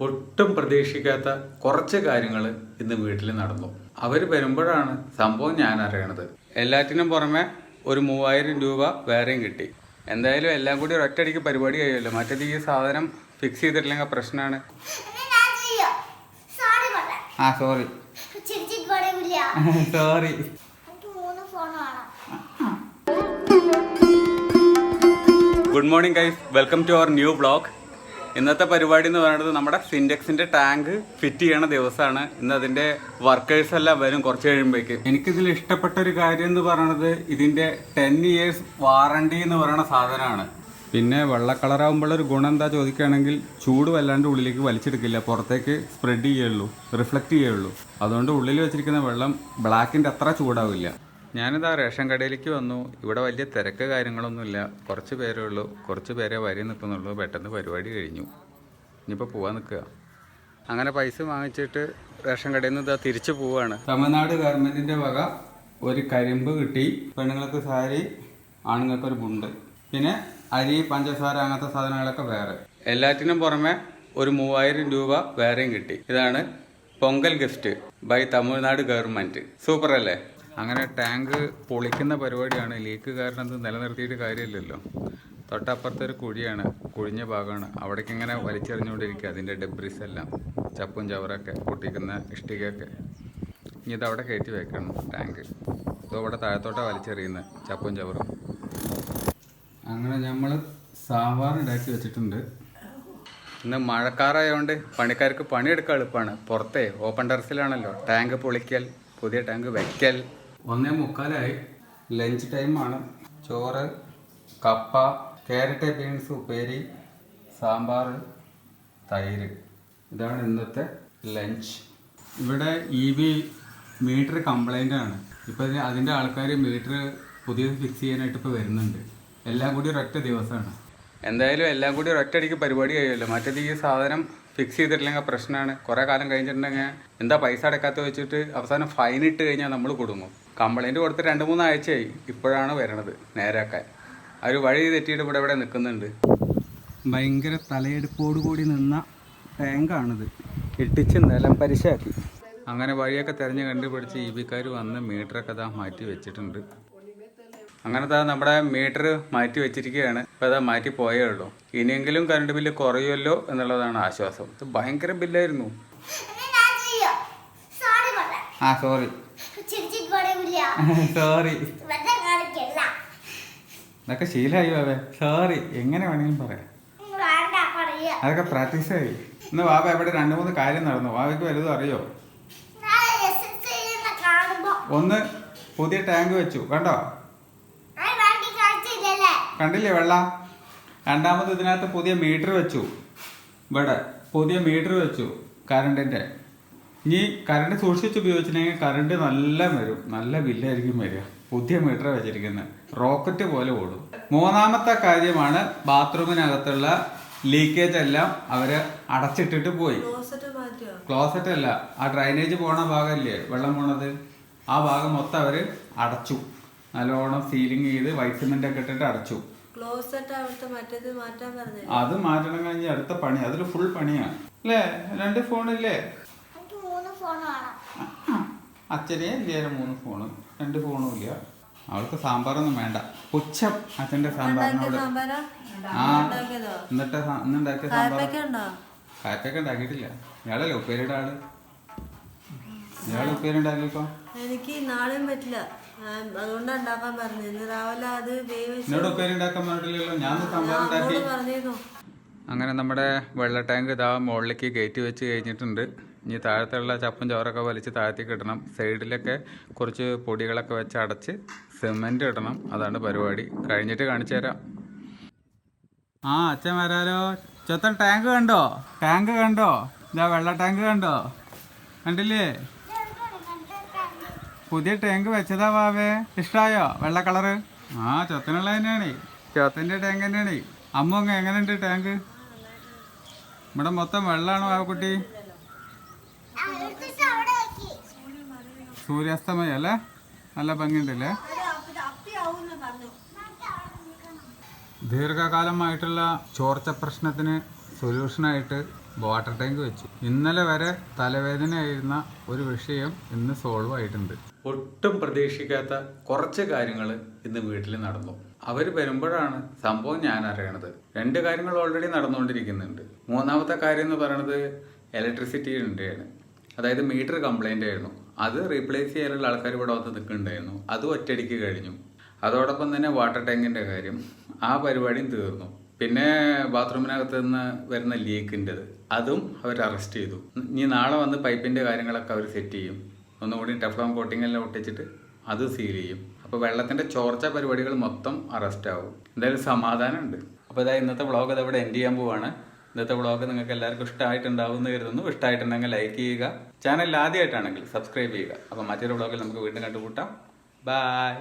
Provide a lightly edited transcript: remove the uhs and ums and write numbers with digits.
ഒട്ടും പ്രതീക്ഷിക്കാത്ത കുറച്ച് കാര്യങ്ങൾ ഇന്ന് വീട്ടിൽ നടന്നു. അവർ വരുമ്പോഴാണ് സംഭവം ഞാൻ അറിയണത്. എല്ലാറ്റിനും പുറമെ ഒരു 3000 രൂപ വേറെയും കിട്ടി. എന്തായാലും എല്ലാം കൂടി ഒരൊറ്റയടിക്ക് പരിപാടി കഴിയുമല്ലോ. മറ്റേത് ഈ സാധനം ഫിക്സ് ചെയ്തിട്ടില്ലെങ്കിൽ പ്രശ്നമാണ്. Sorry sorry. Good morning guys, welcome to our new vlog. ഇന്നത്തെ പരിപാടി എന്ന് പറയുന്നത് നമ്മുടെ സിൻറ്റെക്സിൻ്റെ ടാങ്ക് ഫിറ്റ് ചെയ്യണ ദിവസമാണ്. ഇന്ന് അതിൻ്റെ വർക്കേഴ്സ് എല്ലാം വരും കുറച്ച് കഴിയുമ്പോഴേക്ക്. എനിക്കിതിൽ ഇഷ്ടപ്പെട്ട ഒരു കാര്യം എന്ന് പറയുന്നത് ഇതിൻ്റെ 10 years വാറണ്ടി എന്ന് പറയുന്ന സാധനമാണ്. പിന്നെ വെള്ള കളറാകുമ്പോഴൊരു ഗുണം എന്താ ചോദിക്കുകയാണെങ്കിൽ ചൂട് വല്ലാണ്ട് ഉള്ളിലേക്ക് വലിച്ചെടുക്കില്ല, പുറത്തേക്ക് സ്പ്രെഡ് ചെയ്യുള്ളൂ, റിഫ്ലക്റ്റ് ചെയ്യുള്ളൂ. അതുകൊണ്ട് ഉള്ളിൽ വെച്ചിരിക്കുന്ന വെള്ളം ബ്ലാക്കിൻ്റെ അത്ര ചൂടാവില്ല. ഞാനിതാ റേഷൻ കടയിലേക്ക് വന്നു. ഇവിടെ വലിയ തിരക്ക് കാര്യങ്ങളൊന്നുമില്ല, കുറച്ച് പേരേ ഉള്ളൂ, കുറച്ച് പേരെ വരി നിൽക്കുന്നുള്ളൂ. പെട്ടെന്ന് പരിപാടി കഴിഞ്ഞു, ഇനിയിപ്പോൾ പോകാൻ നിൽക്കുക. അങ്ങനെ പൈസ വാങ്ങിച്ചിട്ട് റേഷൻ കടയിൽ നിന്ന് ഇതാ തിരിച്ചു പോവുകയാണ്. തമിഴ്നാട് ഗവൺമെൻറ്റിൻ്റെ വക ഒരു കരിമ്പ് കിട്ടി. പെണ്ണുങ്ങൾക്ക് സാരി, ആണുങ്ങൾക്കൊരു ബുണ്ട്, പിന്നെ അരി, പഞ്ചസാര, അങ്ങനത്തെ സാധനങ്ങളൊക്കെ വേറെ. എല്ലാറ്റിനും പുറമെ ഒരു 3000 രൂപ വേറെയും കിട്ടി. ഇതാണ് Pongal gift by Tamil Nadu government. Super അല്ലേ? അങ്ങനെ ടാങ്ക് പൊളിക്കുന്ന പരിപാടിയാണ്. ലീക്ക് കാരണം ഇത് നിലനിർത്തിയിട്ട് കാര്യമില്ലല്ലോ. തൊട്ടപ്പുറത്തൊരു കുഴിയാണ്, കുഴിഞ്ഞ ഭാഗമാണ്. അവിടേക്ക് ഇങ്ങനെ വലിച്ചെറിഞ്ഞുകൊണ്ടിരിക്കുക അതിൻ്റെ ഡെബ്രിസ് എല്ലാം, ചപ്പും ചവറൊക്കെ, പൊട്ടിക്കുന്ന ഇഷ്ടികയൊക്കെ. ഇനി ഇതവിടെ കയറ്റി വെക്കണം ടാങ്ക്. ഇതവിടെ താഴത്തോട്ടാണ് വലിച്ചെറിയുന്നത് ചപ്പും ചവറും. അങ്ങനെ നമ്മൾ സാമ്പാർ ഉണ്ടാക്കി വെച്ചിട്ടുണ്ട്. ഇന്ന് മഴക്കാറായതുകൊണ്ട് പണിക്കാർക്ക് പണിയെടുക്കാൻ എളുപ്പമാണ്. പുറത്തെ ഓപ്പൺ ടെറസിലാണല്ലോ ടാങ്ക് പൊളിക്കൽ, പുതിയ ടാങ്ക് വയ്ക്കൽ. 1:45 ലഞ്ച് ടൈമാണ്. ചോറ്, കപ്പ, ക്യാരറ്റ് ബീൻസ് ഉപ്പേരി, സാമ്പാർ, തൈര്. ഇതാണ് ഇന്നത്തെ ലഞ്ച്. ഇവിടെ EB മീറ്റർ കംപ്ലൈൻ്റ് ആണ്. ഇപ്പോൾ അതിൻ്റെ ആൾക്കാർ മീറ്റർ പുതിയത് ഫിക്സ് ചെയ്യാനായിട്ട് ഇപ്പോൾ വരുന്നുണ്ട്. എല്ലാം കൂടി ഒരൊറ്റ ദിവസമാണ്. എന്തായാലും എല്ലാം കൂടി ഒരൊറ്റയടിക്ക് പരിപാടി കഴിയുമല്ലോ. മറ്റേത് ഈ സാധനം ഫിക്സ് ചെയ്തിട്ടില്ലെങ്കിൽ പ്രശ്നമാണ്. കുറേ കാലം കഴിഞ്ഞിട്ടുണ്ടെങ്കിൽ എന്താ പൈസ അടക്കാത്ത വെച്ചിട്ട് അവസാനം ഫൈൻ ഇട്ട് കഴിഞ്ഞാൽ നമ്മൾ കുടുങ്ങും. കംപ്ലൈൻറ്റ് കൊടുത്ത് 2-3 ആഴ്ചയായി, ഇപ്പോഴാണ് വരണത് നേരാക്കാൻ. ആ ഒരു വഴി തെറ്റിയിട്ട് ഇവിടെ നിൽക്കുന്നുണ്ട്. ഭയങ്കര തലയെടുപ്പോടു കൂടി നിന്ന ടാങ്കാണിത്. ഇട്ടിച്ച് നിലം പരിശാക്കി. അങ്ങനെ വഴിയൊക്കെ തിരഞ്ഞ് കണ്ടുപിടിച്ച് EBക്കാർ വന്ന് മീറ്ററൊക്കെ ഇതാ മാറ്റി വെച്ചിട്ടുണ്ട്. അങ്ങനത്തെ നമ്മുടെ മീറ്റർ മാറ്റി വെച്ചിരിക്കുകയാണ്. ഇപ്പോൾ അതാ മാറ്റി പോയേ ഉള്ളൂ. ഇനിയെങ്കിലും കറണ്ട് ബില്ല് കുറയുമല്ലോ എന്നുള്ളതാണ് ആശ്വാസം. ഇത് ഭയങ്കര ബില്ലായിരുന്നു. Sorry sorry. ഇതൊക്കെ ശീലമായി ബാബേ. സോറി എങ്ങനെ വേണമെങ്കിലും പറയാം, അതൊക്കെ പ്രാക്ടീസായി. ഇന്ന് ബാബ എവിടെ 2-3 കാര്യം നടന്നു. ബാബയ്ക്ക് വലുതും അറിയോ? ഒന്ന് പുതിയ ടാങ്ക് വെച്ചു, കണ്ടോ? കണ്ടില്ലേ വെള്ളം? രണ്ടാമത് ഇതിനകത്ത് പുതിയ മീറ്റർ വെച്ചു. ഇവിടെ പുതിയ മീറ്റർ വെച്ചു കറണ്ടിൻ്റെ. ഇനി കറണ്ട് സൂക്ഷിച്ച് ഉപയോഗിച്ചിട്ടുണ്ടെങ്കിൽ കറണ്ട് നല്ല വരും, നല്ല ബില്ലായിരിക്കും വരിക. പുതിയ മീറ്റർ വെച്ചിരിക്കുന്നത് റോക്കറ്റ് പോലെ ഓടും. മൂന്നാമത്തെ കാര്യമാണ് ബാത്റൂമിനകത്തുള്ള ലീക്കേജ് എല്ലാം അവര് അടച്ചിട്ടിട്ട് പോയി. ക്ലോസറ്റ് അല്ല, ആ ഡ്രൈനേജ് പോണ ഭാഗമല്ലേ വെള്ളം പോണത്, ആ ഭാഗം മൊത്തം അവര് അടച്ചു. നല്ലോണം സീലിംഗ് ചെയ്ത് വൈറ്റ് സിമെന്റ് ഒക്കെ ഇട്ടിട്ട് അടച്ചു. അത് മാറ്റണം കഴിഞ്ഞ് അടുത്ത പണി, അതില് ഫുൾ പണിയാണ് അല്ലേ? 2 ഫോണില്ലേ? അച്ഛനെ ഇല്ലേ 3 ഫോണ്, 2 ഫോണും ഇല്ല. അവൾക്ക് സാമ്പാറൊന്നും വേണ്ട, പുച്ഛം അച്ഛന്റെ സാമ്പാറിനോട്. എന്നിട്ട് ഇന്നുണ്ടാക്കിയ സാമ്പാർ കാപ്പൊക്കെ ഉണ്ടാക്കിയിട്ടില്ല. ഇയാളല്ലേ ഉപ്പേരിയുടെ ആള്, ഇയാൾ ഉപ്പേരി ഉണ്ടാക്കിയപ്പോ എനിക്ക് നാളെയും പറ്റില്ല, അതുകൊണ്ടാണ് ഉണ്ടാക്കാൻ പറഞ്ഞത്. ഇന്ന് രാവിലെ അത് പറഞ്ഞിരുന്നു. അങ്ങനെ നമ്മുടെ വെള്ള ടാങ്ക് ഇതാ മുകളിലേക്ക് കയറ്റി വെച്ച് കഴിഞ്ഞിട്ടുണ്ട്. ഇനി താഴത്തുള്ള ചപ്പും ചോറൊക്കെ വലിച്ച് താഴത്തേക്ക് ഇടണം. സൈഡിലൊക്കെ കുറച്ച് പൊടികളൊക്കെ വെച്ച് അടച്ച് സിമെന്റ് ഇടണം. അതാണ് പരിപാടി. കഴിഞ്ഞിട്ട് കാണിച്ചു തരാം. അച്ഛൻ വരാലോ. ചൊത്തൻ ടാങ്ക് കണ്ടോ? ടാങ്ക് കണ്ടോ? ഇതാ വെള്ള ടാങ്ക് കണ്ടോ? കണ്ടില്ലേ? പുതിയ ടാങ്ക് വെച്ചതാ ബാബേ. ഇഷ്ടായോ വെള്ള കളറ്? ചൊത്തനുള്ള തന്നെയാണ്, ചൊത്തൻ്റെ ടാങ്ക് തന്നെയാണ്. അമ്മ എങ്ങനെയുണ്ട് ടാങ്ക്? ഇവിടെ മൊത്തം വെള്ളമാണ് ബാബക്കുട്ടി. സൂര്യാസ്തമയം അല്ലേ? നല്ല ഭംഗിയുണ്ടല്ലേ? ദീർഘകാലമായിട്ടുള്ള ചോർച്ച പ്രശ്നത്തിന് സൊല്യൂഷനായിട്ട് വാട്ടർ ടാങ്ക് വെച്ചു. ഇന്നലെ വരെ തലവേദനയായിരുന്ന ഒരു വിഷയം ഇന്ന് സോൾവ് ആയിട്ടുണ്ട്. ഒട്ടും പ്രതീക്ഷിക്കാത്ത കുറച്ച് കാര്യങ്ങൾ ഇന്ന് വീട്ടിൽ നടന്നു. അവർ വരുമ്പോഴാണ് സംഭവം ഞാൻ അറിയണത്. 2 കാര്യങ്ങൾ ഓൾറെഡി നടന്നുകൊണ്ടിരിക്കുന്നുണ്ട്. മൂന്നാമത്തെ കാര്യം എന്ന് പറയുന്നത് ഇലക്ട്രിസിറ്റിയുടെയാണ്. അതായത് മീറ്റർ കംപ്ലൈൻ്റ് ആയിരുന്നു. അത് റീപ്ലേസ് ചെയ്യാനുള്ള ആൾക്കാർ ഇവിടെ വന്ന് നിൽക്കുന്നുണ്ടായിരുന്നു. അത് ഒറ്റയടിക്ക് കഴിഞ്ഞു. അതോടൊപ്പം തന്നെ വാട്ടർ ടാങ്കിൻ്റെ കാര്യം, ആ പരിപാടിയും തീർന്നു. പിന്നെ ബാത്റൂമിനകത്ത് നിന്ന് വരുന്ന ലീക്കിൻ്റെത്, അതും അവർ അറസ്റ്റ് ചെയ്തു. ഇനി നാളെ വന്ന് പൈപ്പിൻ്റെ കാര്യങ്ങളൊക്കെ അവർ സെറ്റ് ചെയ്യും. ഒന്നുകൂടി ടെഫ്ലോൺ കോട്ടിംഗ് എല്ലാം ഒട്ടിച്ചിട്ട് അത് സീൽ ചെയ്യും. അപ്പോൾ വെള്ളത്തിൻ്റെ ചോർച്ച പരിപാടികൾ മൊത്തം അറസ്റ്റ് ആവും. എന്തായാലും സമാധാനമുണ്ട്. അപ്പോൾ ഇതാ ഇന്നത്തെ വ്ളോഗ് അതവിടെ എൻഡ് ചെയ്യാൻ പോവാണ്. ഇന്നത്തെ വ്ളോഗ് നിങ്ങൾക്ക് എല്ലാവർക്കും ഇഷ്ടമായിട്ടുണ്ടാവും എന്ന് കരുതുന്നു. ഇഷ്ടമായിട്ടുണ്ടെങ്കിൽ ലൈക്ക് ചെയ്യുക. ചാനൽ ആദ്യമായിട്ടാണെങ്കിൽ സബ്സ്ക്രൈബ് ചെയ്യുക. അപ്പോൾ മറ്റൊരു വ്ളോഗിൽ നമുക്ക് വീണ്ടും കണ്ടുമുട്ടാം. ബൈ.